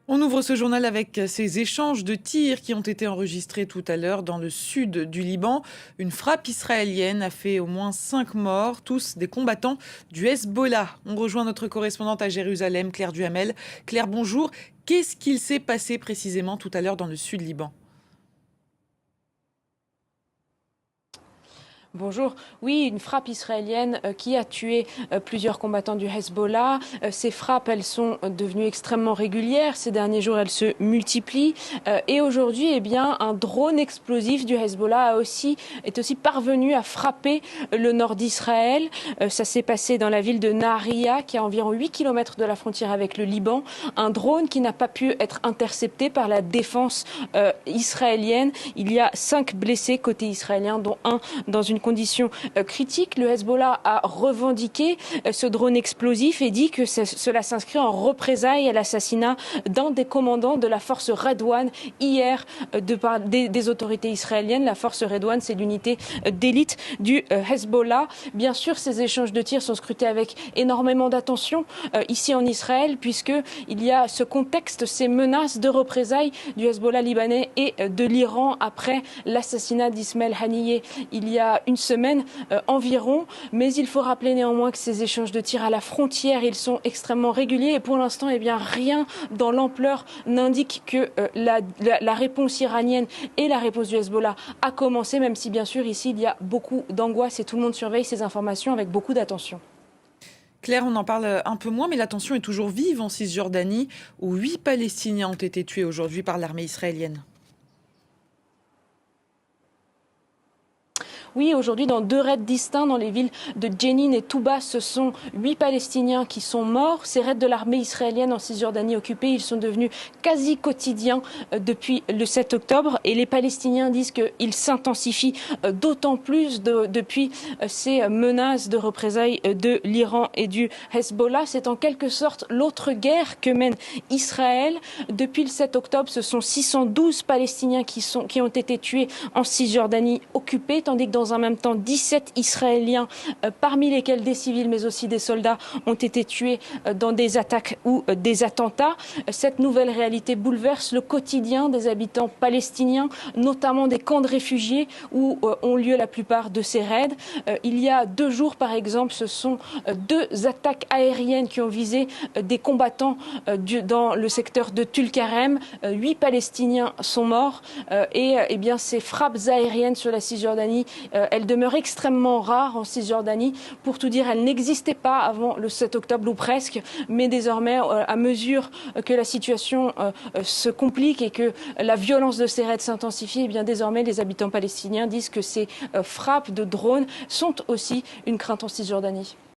On ouvre ce journal avec ces échanges de tirs qui ont été enregistrés tout à l'heure dans le sud du Liban. Une frappe israélienne a fait au moins 5 morts, tous des combattants du Hezbollah. On rejoint notre correspondante à Jérusalem, Claire Duhamel. Claire, bonjour. Qu'est-ce qu'il s'est passé précisément tout à l'heure dans le sud Liban? Bonjour. Oui, une frappe israélienne qui a tué plusieurs combattants du Hezbollah. Ces frappes, elles sont devenues extrêmement régulières. Ces derniers jours, elles se multiplient. Et aujourd'hui, eh bien, un drone explosif du Hezbollah est aussi parvenu à frapper le nord d'Israël. Ça s'est passé dans la ville de Nahariya, qui est à environ 8 km de la frontière avec le Liban. Un drone qui n'a pas pu être intercepté par la défense israélienne. Il y a 5 blessés côté israélien, dont un dans une condition critique. Le Hezbollah a revendiqué ce drone explosif et dit que cela s'inscrit en représailles à l'assassinat d'un des commandants de la force Redouane hier des autorités israéliennes. La force Redouane, c'est l'unité d'élite du Hezbollah. Bien sûr, ces échanges de tirs sont scrutés avec énormément d'attention ici en Israël, puisqu'il y a ce contexte, ces menaces de représailles du Hezbollah libanais et de l'Iran après l'assassinat d'Ismaël Haniyeh il y a une semaine environ. Mais il faut rappeler néanmoins que ces échanges de tirs à la frontière, ils sont extrêmement réguliers et pour l'instant, eh bien, rien dans l'ampleur n'indique que la réponse iranienne et la réponse du Hezbollah a commencé, même si bien sûr ici il y a beaucoup d'angoisse et tout le monde surveille ces informations avec beaucoup d'attention. Claire, on en parle un peu moins, mais la tension est toujours vive en Cisjordanie, où 8 Palestiniens ont été tués aujourd'hui par l'armée israélienne. Oui, aujourd'hui, dans 2 raids distincts dans les villes de Jenin et Touba, ce sont 8 Palestiniens qui sont morts. Ces raids de l'armée israélienne en Cisjordanie occupée, ils sont devenus quasi quotidiens depuis le 7 octobre. Et les Palestiniens disent qu'ils s'intensifient d'autant plus depuis ces menaces de représailles de l'Iran et du Hezbollah. C'est en quelque sorte l'autre guerre que mène Israël. Depuis le 7 octobre, ce sont 612 Palestiniens qui ont été tués en Cisjordanie occupée, tandis que dans un même temps, 17 Israéliens, parmi lesquels des civils mais aussi des soldats, ont été tués dans des attaques ou des attentats. Cette nouvelle réalité bouleverse le quotidien des habitants palestiniens, notamment des camps de réfugiés où ont lieu la plupart de ces raids. Il y a 2 jours, par exemple, ce sont 2 attaques aériennes qui ont visé des combattants dans le secteur de Tulkarem. 8 Palestiniens sont morts et eh bien, ces frappes aériennes sur la Cisjordanie, elles demeurent extrêmement rares en Cisjordanie. Pour tout dire, elles n'existaient pas avant le 7 octobre ou presque, mais désormais, à mesure que la situation se complique et que la violence de ces raids s'intensifie, eh bien désormais les habitants palestiniens disent que ces frappes de drones sont aussi une crainte en Cisjordanie.